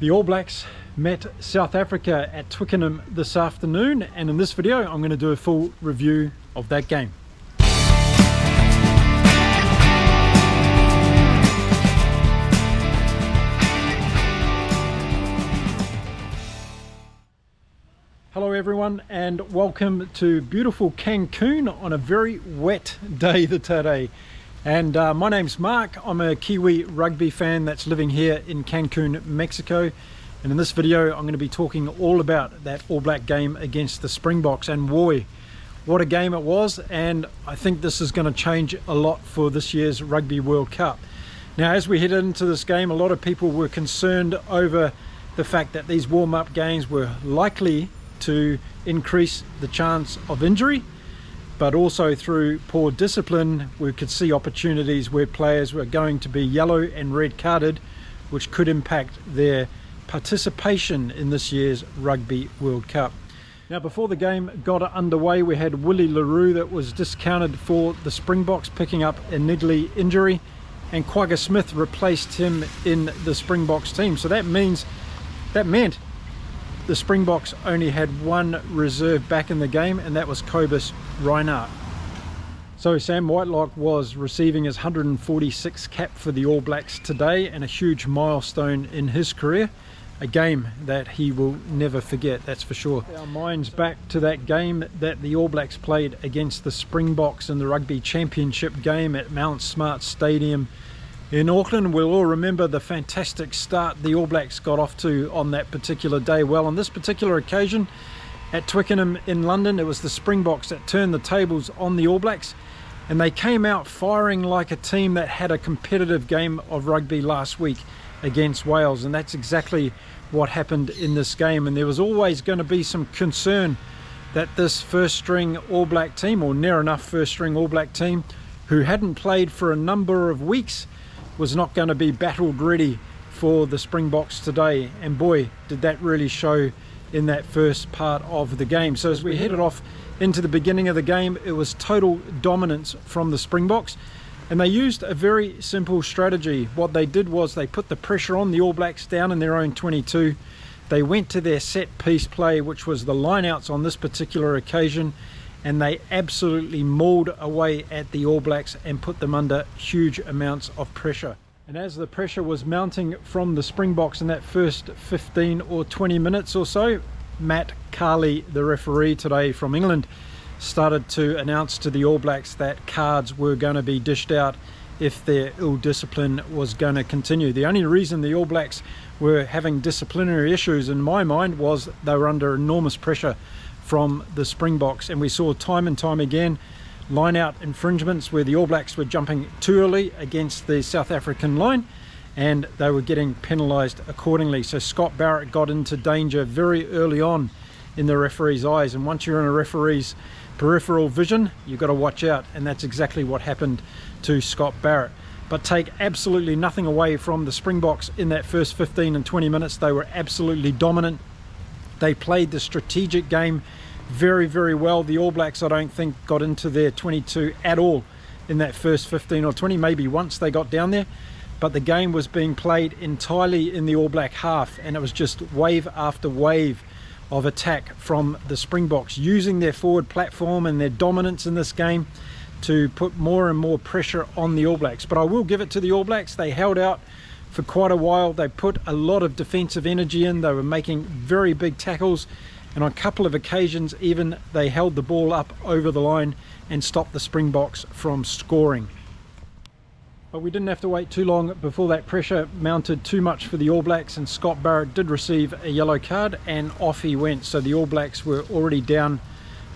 The All Blacks met South Africa at Twickenham this afternoon, and in this video I'm going to do a full review of that game. Hello everyone and welcome to beautiful Cancun on a very wet day today. And my name's Mark. I'm a Kiwi rugby fan that's living here in Cancun, Mexico. And in this video, I'm going to be talking all about that All Black game against the Springboks. And boy, what a game it was. And I think this is going to change a lot for this year's Rugby World Cup. Now, as we head into this game, a lot of people were concerned over the fact that these warm-up games were likely to increase the chance of injury. But also through poor discipline, we could see opportunities where players were going to be yellow and red carded, which could impact their participation in this year's Rugby World Cup. Now, before the game got underway, we had Willie LaRue that was discounted for the Springboks, picking up a niggly injury, and Quagga Smith replaced him in the Springboks team. So that meant the Springboks only had one reserve back in the game, and that was Cobus Reinhardt. So Sam Whitelock was receiving his 146th cap for the All Blacks today, and a huge milestone in his career. A game that he will never forget, that's for sure. Our minds back to that game that the All Blacks played against the Springboks in the Rugby Championship game at Mount Smart Stadium in Auckland. We'll all remember the fantastic start the All Blacks got off to on that particular day. Well, on this particular occasion at Twickenham in London, it was the Springboks that turned the tables on the All Blacks, and they came out firing like a team that had a competitive game of rugby last week against Wales, and that's exactly what happened in this game. And there was always going to be some concern that this first string All Black team, or near enough first string All Black team, who hadn't played for a number of weeks, was not going to be battled ready for the Springboks today. And boy, did that really show in that first part of the game. So as we headed off into the beginning of the game, it was total dominance from the Springboks, and they used a very simple strategy. What they did was they put the pressure on the All Blacks down in their own 22. They went to their set piece play, which was the lineouts on this particular occasion, and they absolutely mauled away at the All Blacks and put them under huge amounts of pressure. And as the pressure was mounting from the Springboks in that first 15 or 20 minutes or so, Matt Carley, the referee today from England, started to announce to the All Blacks that cards were going to be dished out if their ill discipline was going to continue. The only reason the All Blacks were having disciplinary issues, in my mind, was they were under enormous pressure from the Springboks, and we saw time and time again line out infringements where the All Blacks were jumping too early against the South African line, and they were getting penalised accordingly. So Scott Barrett got into danger very early on in the referee's eyes, and once you're in a referee's peripheral vision, you've got to watch out, and that's exactly what happened to Scott Barrett. But take absolutely nothing away from the Springboks in that first 15 and 20 minutes. They were absolutely dominant. They played the strategic game very, very well. The All Blacks, I don't think, got into their 22 at all in that first 15 or 20, maybe once they got down there. But the game was being played entirely in the All Black half, and it was just wave after wave of attack from the Springboks, using their forward platform and their dominance in this game to put more and more pressure on the All Blacks. But I will give it to the All Blacks. They held out for quite a while. They put a lot of defensive energy in. They were making very big tackles, and on a couple of occasions even they held the ball up over the line and stopped the Springboks from scoring. But we didn't have to wait too long before that pressure mounted too much for the All Blacks, and Scott Barrett did receive a yellow card and off he went. So the All Blacks were already down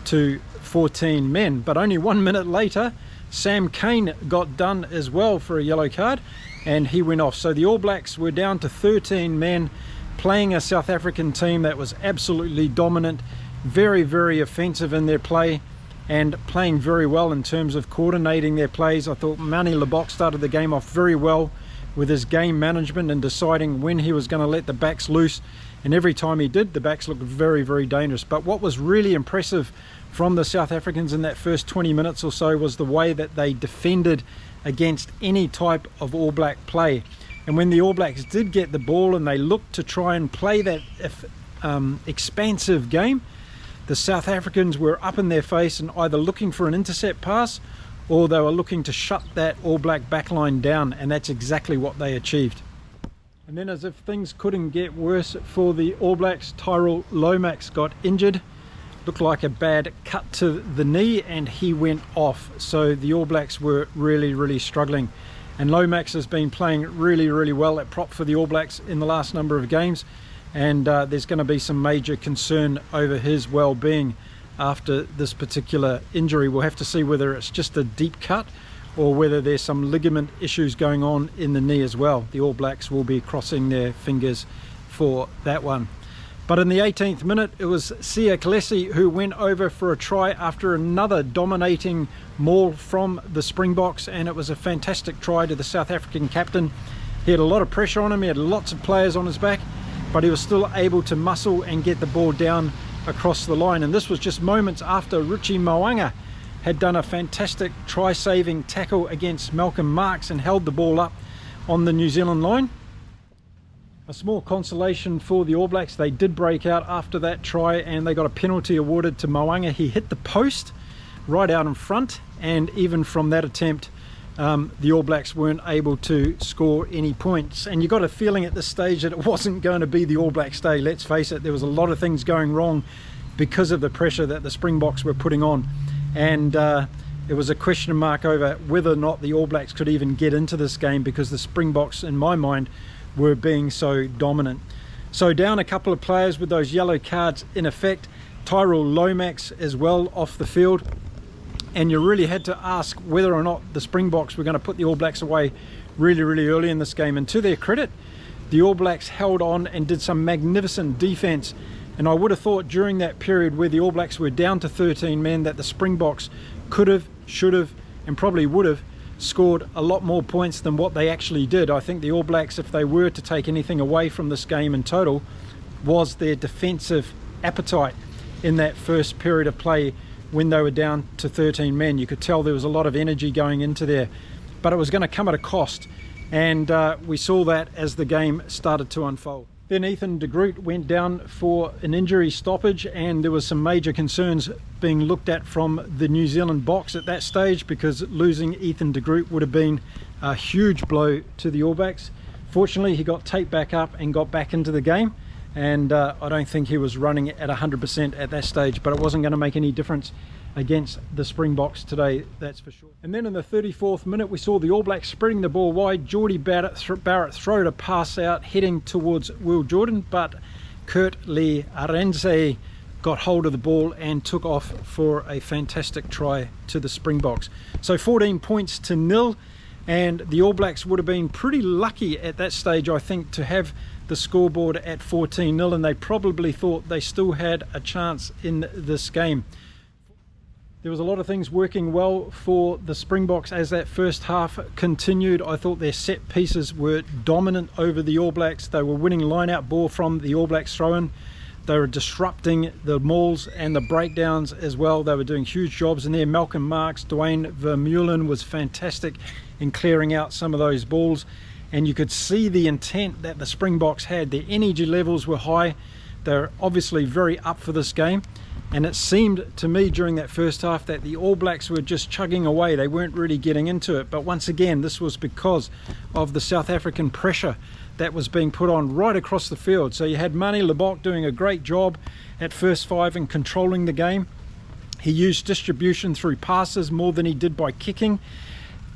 to 14 men, but only 1 minute later Sam Cane got done as well for a yellow card, and he went off. So the All Blacks were down to 13 men, playing a South African team that was absolutely dominant, very, very offensive in their play, and playing very well in terms of coordinating their plays. I thought Mani Lebok started the game off very well with his game management and deciding when he was going to let the backs loose, and every time he did, the backs looked very, very dangerous. But what was really impressive from the South Africans in that first 20 minutes or so was the way that they defended against any type of All Black play. And when the All Blacks did get the ball and they looked to try and play that expansive game, the South Africans were up in their face and either looking for an intercept pass or they were looking to shut that All Black backline down, and that's exactly what they achieved. And then, as if things couldn't get worse for the All Blacks, Tyrell Lomax got injured. Looked like a bad cut to the knee and he went off. So the All Blacks were really struggling. And Lomax has been playing really well at prop for the All Blacks in the last number of games. And there's going to be some major concern over his well-being after this particular injury. We'll have to see whether it's just a deep cut or whether there's some ligament issues going on in the knee as well. The All Blacks will be crossing their fingers for that one. But in the 18th minute, it was Sia Kalesi who went over for a try after another dominating maul from the Springboks, and it was a fantastic try to the South African captain. He had a lot of pressure on him, he had lots of players on his back, but he was still able to muscle and get the ball down across the line. And this was just moments after Richie Mo'unga had done a fantastic try-saving tackle against Malcolm Marx and held the ball up on the New Zealand line. A small consolation for the All Blacks, they did break out after that try and they got a penalty awarded to Mo'unga. He hit the post right out in front, and even from that attempt the All Blacks weren't able to score any points. And you got a feeling at this stage that it wasn't going to be the All Blacks day. Let's face it, there was a lot of things going wrong because of the pressure that the Springboks were putting on, and it was a question mark over whether or not the All Blacks could even get into this game because the Springboks, in my mind, were being so dominant. So down a couple of players with those yellow cards in effect, Tyrell Lomax as well off the field, and you really had to ask whether or not the Springboks were going to put the All Blacks away really early in this game. And to their credit, the All Blacks held on and did some magnificent defense, and I would have thought during that period where the All Blacks were down to 13 men that the Springboks could have, should have, and probably would have scored a lot more points than what they actually did. I think the All Blacks, if they were to take anything away from this game in total, was their defensive appetite in that first period of play when they were down to 13 men. You could tell there was a lot of energy going into there, but it was going to come at a cost, and we saw that as the game started to unfold. Then Ethan de Groot went down for an injury stoppage, and there was some major concerns being looked at from the New Zealand box at that stage, because losing Ethan de Groot would have been a huge blow to the All Blacks. Fortunately, he got taped back up and got back into the game, and I don't think he was running at 100% at that stage, but it wasn't going to make any difference against the Springboks today, that's for sure. And then in the 34th minute, we saw the All Blacks spreading the ball wide. Geordie Barrett throwed a pass out heading towards Will Jordan, but Kurt Lee Arendse got hold of the ball and took off for a fantastic try to the Springboks. So 14 points to 0, and the All Blacks would have been pretty lucky at that stage, I think, to have the scoreboard at 14-0, and they probably thought they still had a chance in this game. There was a lot of things working well for the Springboks as that first half continued. I thought their set pieces were dominant over the All Blacks. They were winning line-out ball from the All Blacks throw-in. They were disrupting the mauls and the breakdowns as well. They were doing huge jobs in there. Malcolm Marx, Dwayne Vermeulen was fantastic in clearing out some of those balls. And you could see the intent that the Springboks had. Their energy levels were high. They're obviously very up for this game. And it seemed to me during that first half that the All Blacks were just chugging away. They weren't really getting into it. But once again, this was because of the South African pressure that was being put on right across the field. So you had Manie Libbok doing a great job at first five and controlling the game. He used distribution through passes more than he did by kicking.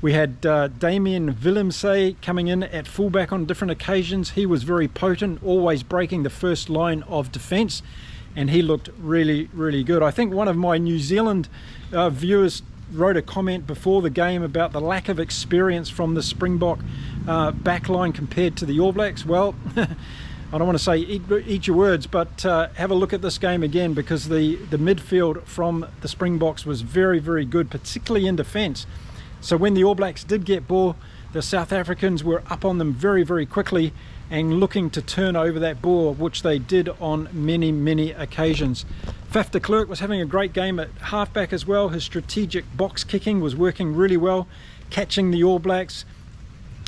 We had Damien Willemse coming in at fullback on different occasions. He was very potent, always breaking the first line of defence, and he looked really good. I think one of my New Zealand viewers wrote a comment before the game about the lack of experience from the Springbok backline compared to the All Blacks. Well, I don't want to say eat your words, but have a look at this game again, because the midfield from the Springboks was very good, particularly in defence. So when the All Blacks did get ball, the South Africans were up on them very quickly and looking to turn over that ball, which they did on many occasions. Faf de Klerk was having a great game at halfback as well. His strategic box kicking was working really well, catching the All Blacks,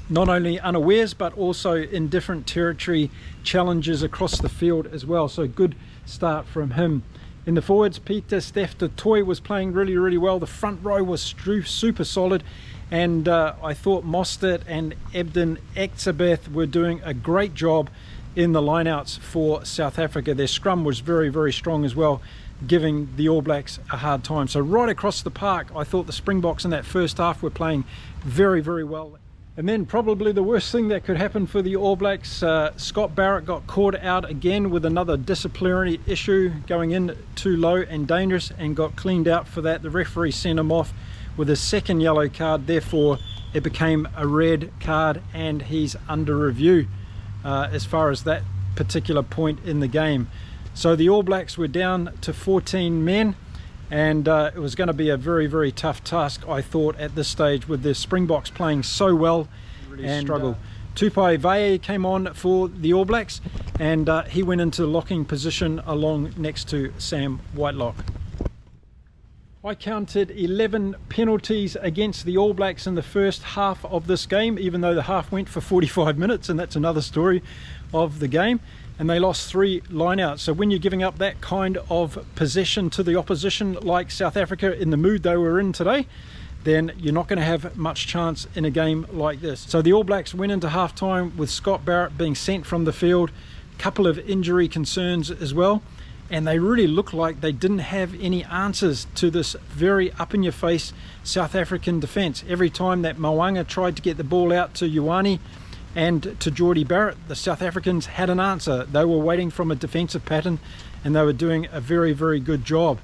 not only unawares but also in different territory challenges across the field as well. So good start from him. In the forwards, Peter Steph de Toy was playing really well. The front row was super solid, and I thought Mostert and Ebden Exabeth were doing a great job in the lineouts for South Africa. Their scrum was very strong as well, giving the All Blacks a hard time. So right across the park, I thought the Springboks in that first half were playing very well. And then probably the worst thing that could happen for the All Blacks, Scott Barrett got caught out again with another disciplinary issue, going in too low and dangerous, and got cleaned out for that. The referee sent him off with a second yellow card, therefore it became a red card, and he's under review as far as that particular point in the game. So the All Blacks were down to 14 men, and it was going to be a very tough task, I thought, at this stage, with the Springboks playing so well and struggle. Tupai Vae came on for the All Blacks, and he went into locking position along next to Sam Whitelock. I counted 11 penalties against the All Blacks in the first half of this game, even though the half went for 45 minutes, and that's another story of the game. And they lost 3 lineouts. So when you're giving up that kind of possession to the opposition, like South Africa in the mood they were in today, then you're not going to have much chance in a game like this. So the All Blacks went into halftime with Scott Barrett being sent from the field, a couple of injury concerns as well, and they really looked like they didn't have any answers to this very up-in-your-face South African defence. Every time that Moanga tried to get the ball out to Ioane and to Geordie Barrett, the South Africans had an answer. They were waiting from a defensive pattern, and they were doing a very good job.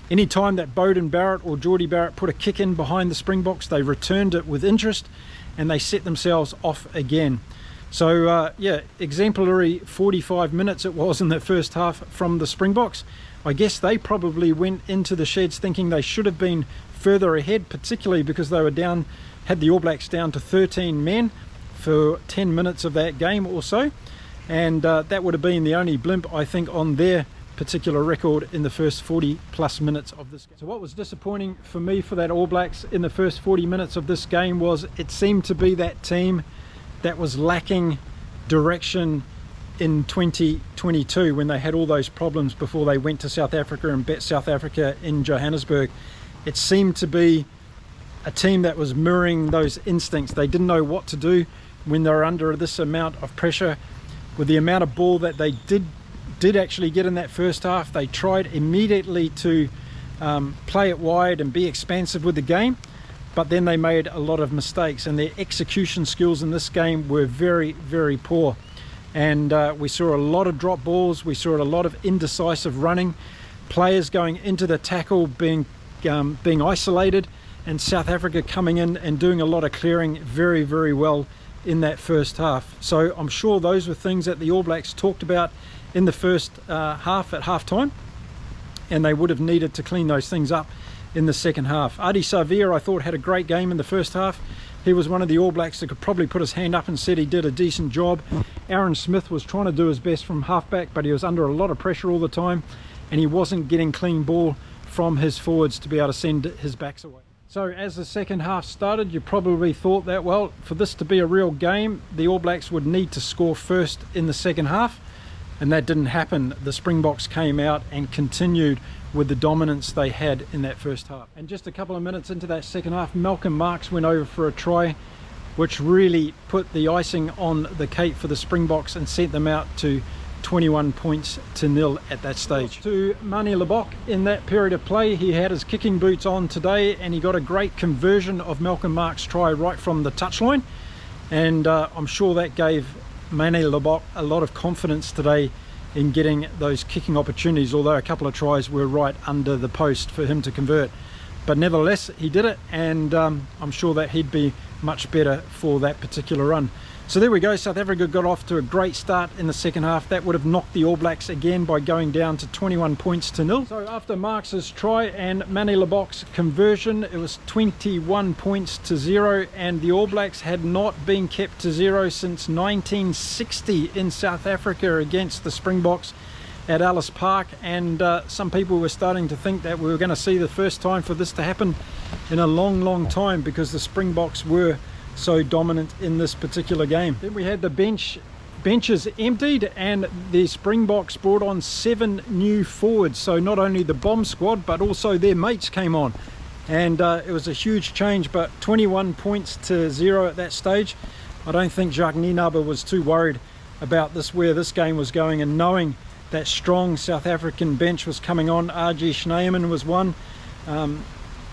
Any time that Beauden Barrett or Geordie Barrett put a kick in behind the Springboks, they returned it with interest, and they set themselves off again. So yeah, exemplary 45 minutes it was in the first half from the Springboks. I guess they probably went into the sheds thinking they should have been further ahead, particularly because they were down, had the All Blacks down to 13 men for 10 minutes of that game or so, and that would have been the only blimp, I think, on their particular record in the first 40 plus minutes of this game. So what was disappointing for me for that All Blacks in the first 40 minutes of this game was it seemed to be that team that was lacking direction in 2022 when they had all those problems before they went to South Africa and bet South Africa in Johannesburg. It seemed to be a team that was mirroring those instincts. They didn't know what to do when they were under this amount of pressure. With the amount of ball that they did actually get in that first half, they tried immediately to play it wide and be expansive with the game, but then they made a lot of mistakes, and their execution skills in this game were very poor. And we saw a lot of drop balls, we saw a lot of indecisive running, players going into the tackle being isolated, and South Africa coming in and doing a lot of clearing very well in that first half. So I'm sure those were things that the All Blacks talked about in the first half at halftime, and they would have needed to clean those things up in the second half. Adi Savia, I thought, had a great game in the first half. He was one of the All Blacks that could probably put his hand up and said he did a decent job. Aaron Smith was trying to do his best from halfback, but he was under a lot of pressure all the time, and he wasn't getting clean ball from his forwards to be able to send his backs away. So as the second half started, you probably thought that, well, for this to be a real game, the All Blacks would need to score first in the second half, and that didn't happen. The Springboks came out and continued with the dominance they had in that first half. And just a couple of minutes into that second half, Malcolm Marx went over for a try, which really put the icing on the cake for the Springboks and sent them out to 21 points to nil at that stage. To Manie Libbok in that period of play, he had his kicking boots on today, and he got a great conversion of Malcolm Marx's try right from the touchline, and I'm sure that gave Manie Libbok a lot of confidence today in getting those kicking opportunities, although a couple of tries were right under the post for him to convert. But nevertheless, he did it, and I'm sure that he'd be much better for that particular run. So there we go, South Africa got off to a great start in the second half. That would have knocked the All Blacks again by going down to 21 points to nil. So after Marx's try and Manie Libbok's conversion, it was 21 points to 0, and the All Blacks had not been kept to 0 since 1960 in South Africa against the Springboks at Ellis Park, and some people were starting to think that we were going to see the first time for this to happen in a long time, because the Springboks were so dominant in this particular game. Then we had the benches emptied, and the Springboks brought on 7 new forwards. So not only the bomb squad, but also their mates came on, and it was a huge change. But 21 points to 0 at that stage. I don't think Jacques Nienaber was too worried about where this game was going, and knowing that strong South African bench was coming on. R.G. Schneemann was one,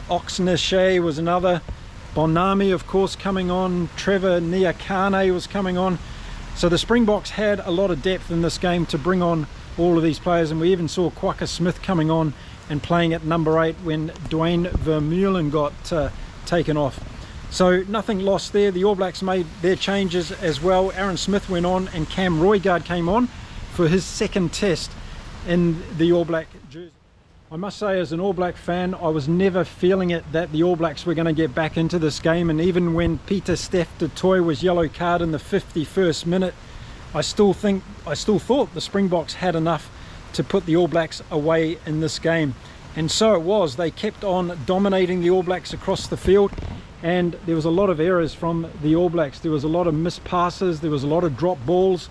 Oxenashey was another, Bonami of course coming on, Trevor Niakane was coming on. So the Springboks had a lot of depth in this game to bring on all of these players, and we even saw Kwagga Smith coming on and playing at number 8 when Dwayne Vermeulen got taken off. So nothing lost there. The All Blacks made their changes as well. Aaron Smith went on and Cam Roygaard came on for his second test in the All Black jersey. I must say, as an All Black fan, I was never feeling it that the All Blacks were going to get back into this game, and even when Peter Steph du Toit was yellow card in the 51st minute, I still thought the Springboks had enough to put the All Blacks away in this game. And so it was. They kept on dominating the All Blacks across the field, and there was a lot of errors from the All Blacks. There was a lot of missed passes, there was a lot of drop balls.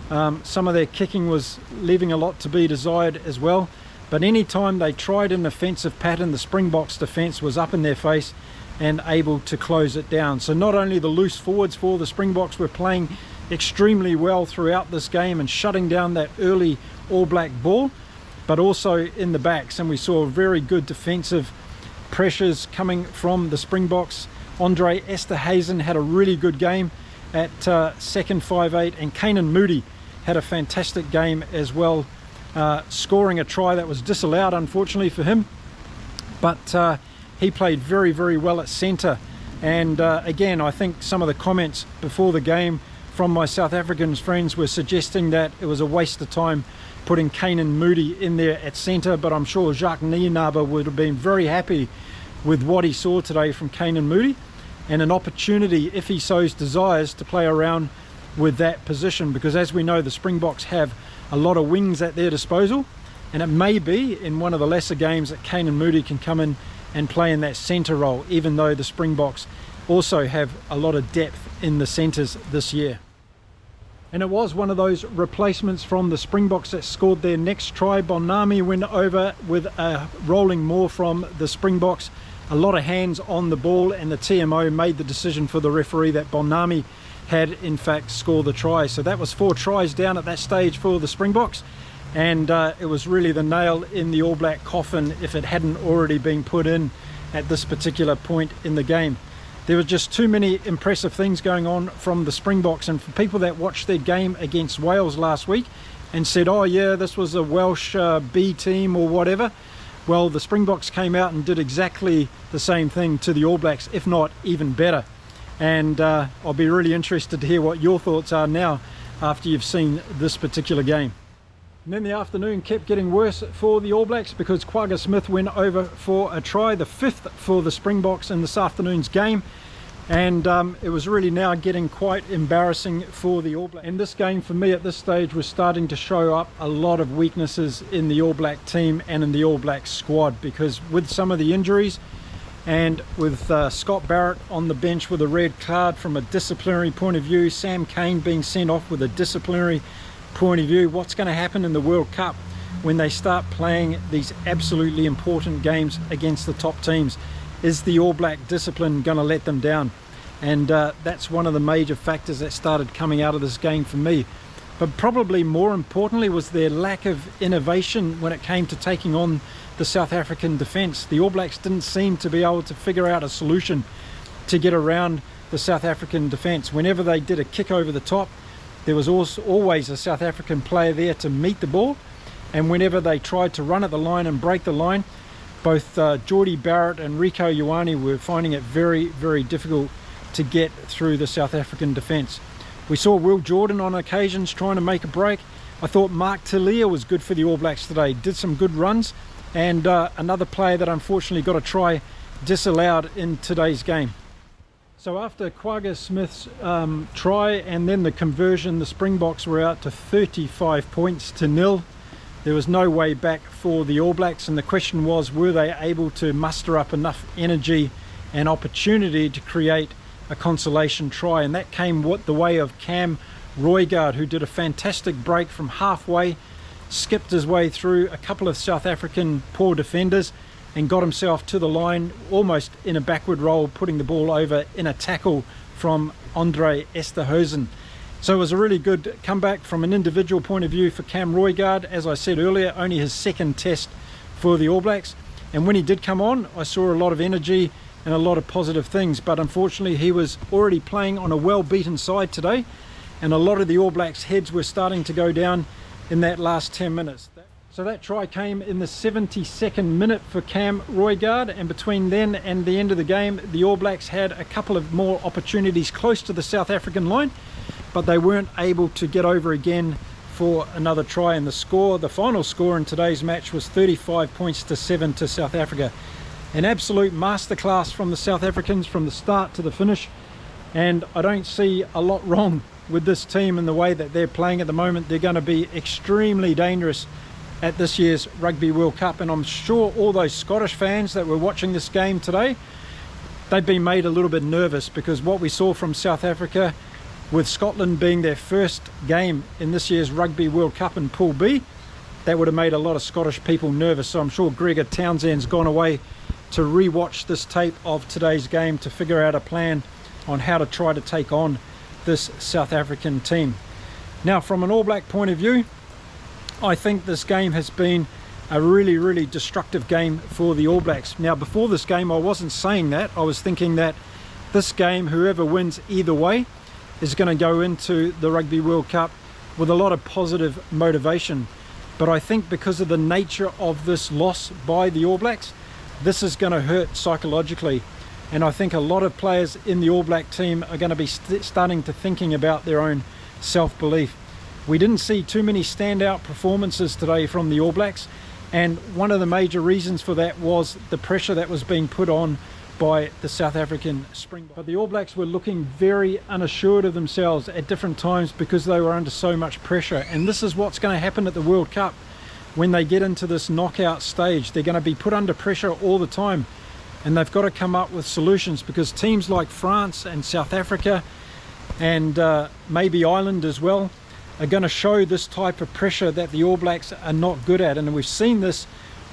Some of their kicking was leaving a lot to be desired as well. But any time they tried an offensive pattern, the Springboks defence was up in their face and able to close it down. So not only the loose forwards for the Springboks were playing extremely well throughout this game and shutting down that early All Black ball, but also in the backs. And we saw very good defensive pressures coming from the Springboks. Andre Esterhuizen had a really good game at second 5'8", and Kainan Moody had a fantastic game as well, scoring a try that was disallowed unfortunately for him, but he played very, very well at centre. And again, I think some of the comments before the game from my South African friends were suggesting that it was a waste of time putting Kainan Moody in there at centre, but I'm sure Jacques Nienaber would have been very happy with what he saw today from Kainan Moody, and an opportunity, if he so desires, to play around with that position, because as we know, the Springboks have a lot of wings at their disposal, and it may be in one of the lesser games that Kainan Moody can come in and play in that centre role, even though the Springboks also have a lot of depth in the centres this year. And it was one of those replacements from the Springboks that scored their next try. Bonami went over with a rolling maul from the Springboks. A lot of hands on the ball, and the TMO made the decision for the referee that Bonami had in fact scored the try. So that was 4 tries down at that stage for the Springboks, and it was really the nail in the All Black coffin if it hadn't already been put in at this particular point in the game. There were just too many impressive things going on from the Springboks, and for people that watched their game against Wales last week and said, oh yeah, this was a Welsh B team or whatever, well, the Springboks came out and did exactly the same thing to the All Blacks, if not even better. And I'll be really interested to hear what your thoughts are now after you've seen this particular game. And then the afternoon kept getting worse for the All Blacks, because Kwagga Smith went over for a try, the 5th for the Springboks in this afternoon's game. And it was really now getting quite embarrassing for the All Blacks. And this game for me at this stage was starting to show up a lot of weaknesses in the All Black team and in the All Black squad, because with some of the injuries, and with Scott Barrett on the bench with a red card from a disciplinary point of view, Sam Cane being sent off with a disciplinary point of view, what's going to happen in the World Cup when they start playing these absolutely important games against the top teams? Is the All Black discipline going to let them down? And that's one of the major factors that started coming out of this game for me. But probably more importantly was their lack of innovation when it came to taking on the South African defence. The All Blacks didn't seem to be able to figure out a solution to get around the South African defence. Whenever they did a kick over the top, there was always a South African player there to meet the ball, and whenever they tried to run at the line and break the line, both Geordie Barrett and Rieko Ioane were finding it very, very difficult to get through the South African defence. We saw Will Jordan on occasions trying to make a break. I thought Mark Talia was good for the All Blacks today, did some good runs, and another player that unfortunately got a try disallowed in today's game. So after Kwagga Smith's try and then the conversion, the Springboks were out to 35 points to 0. There was no way back for the All Blacks, and the question was, were they able to muster up enough energy and opportunity to create a consolation try, and that came the way of Cam Roygaard, who did a fantastic break from halfway, skipped his way through a couple of South African poor defenders and got himself to the line almost in a backward roll, putting the ball over in a tackle from Andre Esterhuizen. So it was a really good comeback from an individual point of view for Cam Roygaard. As I said earlier, only his second test for the All Blacks, and when he did come on, I saw a lot of energy and a lot of positive things, but unfortunately he was already playing on a well-beaten side today, and a lot of the All Blacks' heads were starting to go down in that last 10 minutes. So that try came in the 72nd minute for Cam Roygaard, and between then and the end of the game, the All Blacks had a couple of more opportunities close to the South African line, but they weren't able to get over again for another try. And the final score in today's match was 35 points to 7 to South Africa. An absolute masterclass from the South Africans from the start to the finish, and I don't see a lot wrong with this team and the way that they're playing at the moment. They're going to be extremely dangerous at this year's Rugby World Cup, and I'm sure all those Scottish fans that were watching this game today, they've been made a little bit nervous, because what we saw from South Africa, with Scotland being their first game in this year's Rugby World Cup in Pool B, that would have made a lot of Scottish people nervous. So I'm sure Gregor Townsend's gone away to re-watch this tape of today's game to figure out a plan on how to try to take on this South African team. Now, from an All Black point of view, I think this game has been a really destructive game for the All Blacks. Now, before this game I wasn't saying that. I was thinking that this game, whoever wins either way, is going to go into the Rugby World Cup with a lot of positive motivation. But I think because of the nature of this loss by the All Blacks, this is going to hurt psychologically, and I think a lot of players in the All Black team are going to be starting to thinking about their own self-belief. We didn't see too many standout performances today from the All Blacks, and one of the major reasons for that was the pressure that was being put on by the South African Springboks. But the All Blacks were looking very unassured of themselves at different times because they were under so much pressure, and this is what's going to happen at the World Cup. When they get into this knockout stage, they're going to be put under pressure all the time, and they've got to come up with solutions, because teams like France and South Africa and maybe Ireland as well are going to show this type of pressure that the All Blacks are not good at. And we've seen this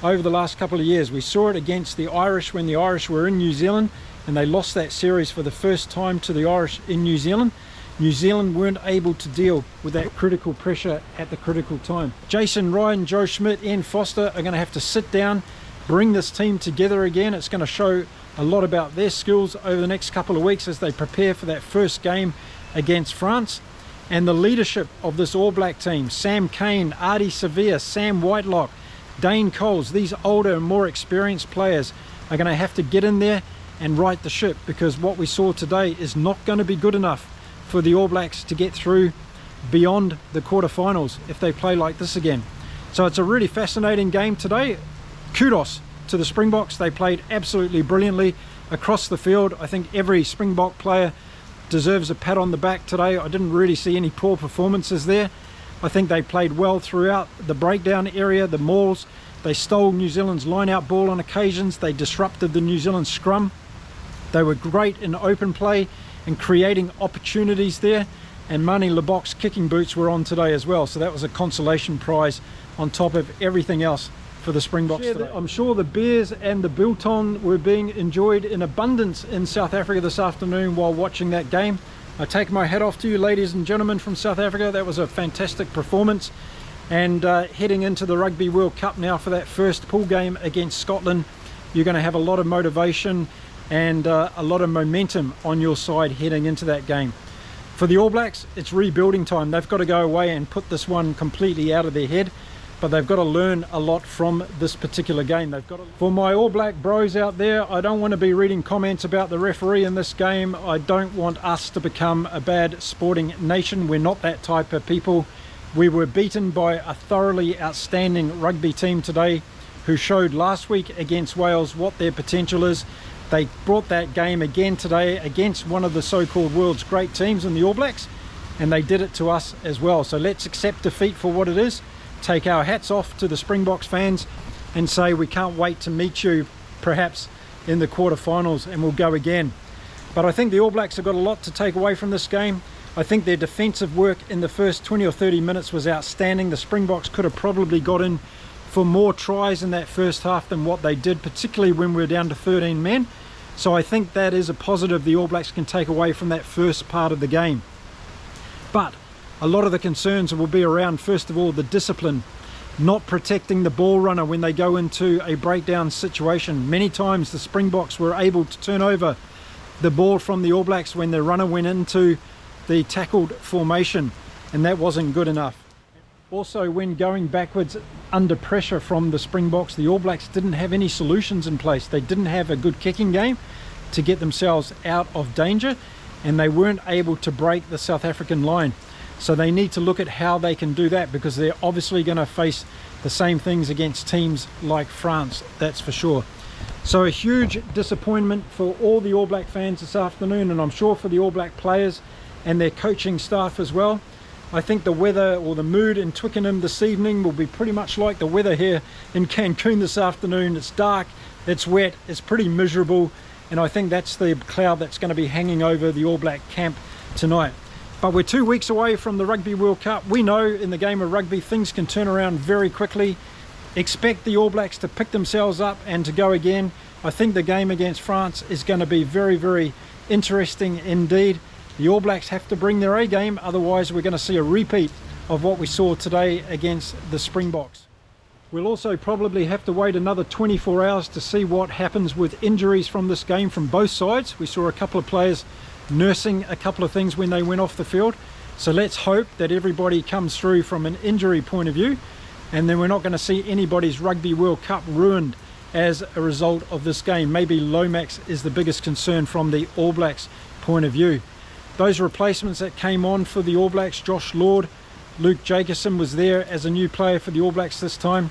over the last couple of years. We saw it against the Irish when the Irish were in New Zealand and they lost that series for the first time to the Irish in New Zealand. New Zealand weren't able to deal with that critical pressure at the critical time. Jason Ryan, Joe Schmidt, Ian Foster are going to have to sit down, bring this team together again. It's going to show a lot about their skills over the next couple of weeks as they prepare for that first game against France. And the leadership of this All Black team, Sam Cane, Ardie Savea, Sam Whitelock, Dane Coles, these older and more experienced players are going to have to get in there and right the ship, because what we saw today is not going to be good enough for the All Blacks to get through beyond the quarterfinals if they play like this again. So it's a really fascinating game today. Kudos to the Springboks. They played absolutely brilliantly across the field. I think every Springbok player deserves a pat on the back today. I didn't really see any poor performances there. I think they played well throughout the breakdown area, the mauls. They stole New Zealand's line-out ball on occasions. They disrupted the New Zealand scrum. They were great in open play and creating opportunities there. And Mani Lebok's kicking boots were on today as well. So that was a consolation prize on top of everything else for the Springboks today. I'm sure the beers and the biltong were being enjoyed in abundance in South Africa this afternoon while watching that game. I take my hat off to you, ladies and gentlemen from South Africa. That was a fantastic performance. And heading into the Rugby World Cup now for that first pool game against Scotland, you're going to have a lot of motivation and a lot of momentum on your side heading into that game. For the All Blacks, it's rebuilding time. They've got to go away and put this one completely out of their head, but they've got to learn a lot from this particular game. For my All Black bros out there, I don't want to be reading comments about the referee in this game. I don't want us to become a bad sporting nation. We're not that type of people. We were beaten by a thoroughly outstanding rugby team today who showed last week against Wales what their potential is. They brought that game again today against one of the so-called world's great teams in the All Blacks, and they did it to us as well. So let's accept defeat for what it is, take our hats off to the Springboks fans and say we can't wait to meet you perhaps in the quarterfinals, and we'll go again. But I think the All Blacks have got a lot to take away from this game. I think their defensive work in the first 20 or 30 minutes was outstanding. The Springboks could have probably got in for more tries in that first half than what they did, particularly when we were down to 13 men. So I think that is a positive the All Blacks can take away from that first part of the game. But a lot of the concerns will be around, first of all, the discipline, not protecting the ball runner when they go into a breakdown situation. Many times the Springboks were able to turn over the ball from the All Blacks when the runner went into the tackled formation, and that wasn't good enough. Also, when going backwards under pressure from the Springboks, the All Blacks didn't have any solutions in place. They didn't have a good kicking game to get themselves out of danger, and they weren't able to break the South African line. So they need to look at how they can do that, because they're obviously going to face the same things against teams like France, that's for sure. So a huge disappointment for all the All Black fans this afternoon, and I'm sure for the All Black players and their coaching staff as well. I think the weather or the mood in Twickenham this evening will be pretty much like the weather here in Cancun this afternoon. It's dark, it's wet, it's pretty miserable, and I think that's the cloud that's going to be hanging over the All Black camp tonight. But we're 2 weeks away from the Rugby World Cup. We know in the game of rugby things can turn around very quickly. Expect the All Blacks to pick themselves up and to go again. I think the game against France is going to be very, very interesting indeed. The All Blacks have to bring their A game, otherwise we're going to see a repeat of what we saw today against the Springboks. We'll also probably have to wait another 24 hours to see what happens with injuries from this game from both sides. We saw a couple of players nursing a couple of things when they went off the field. So let's hope that everybody comes through from an injury point of view, and then we're not going to see anybody's Rugby World Cup ruined as a result of this game. Maybe Lomax is the biggest concern from the All Blacks point of view. Those replacements that came on for the All Blacks, Josh Lord, Luke Jacobson was there as a new player for the All Blacks this time.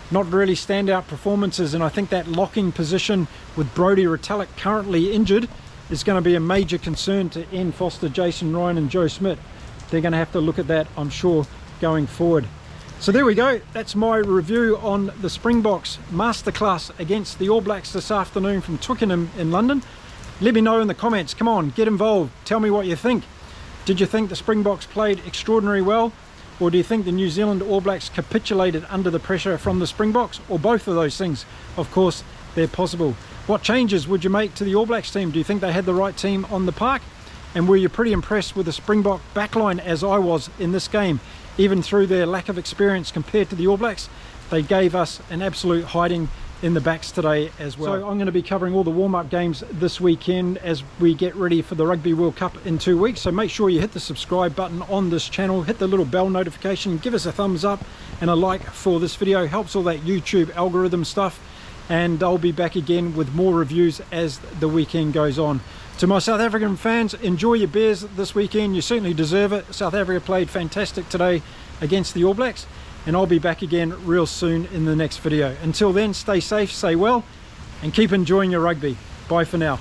Not really standout performances, and I think that locking position with Brodie Retallick currently injured is going to be a major concern to Ian Foster, Jason Ryan and Joe Smith. They're going to have to look at that, I'm sure, going forward. So there we go. That's my review on the Springboks masterclass against the All Blacks this afternoon from Twickenham in London. Let me know in the comments. Come on, get involved. Tell me what you think. Did you think the Springboks played extraordinarily well? Or do you think the New Zealand All Blacks capitulated under the pressure from the Springboks? Or both of those things? Of course, they're possible. What changes would you make to the All Blacks team? Do you think they had the right team on the park? And were you pretty impressed with the Springbok backline, as I was in this game? Even through their lack of experience compared to the All Blacks, they gave us an absolute hiding in the backs today as well. So I'm going to be covering all the warm-up games this weekend as we get ready for the Rugby World Cup in 2 weeks. So make sure you hit the subscribe button on this channel, hit the little bell notification, give us a thumbs up and a like for this video. Helps all that YouTube algorithm stuff, and I'll be back again with more reviews as the weekend goes on. To my South African fans, enjoy your beers this weekend. You certainly deserve it. South Africa played fantastic today against the All Blacks, and I'll be back again real soon in the next video. Until then, stay safe, stay well, and keep enjoying your rugby. Bye for now.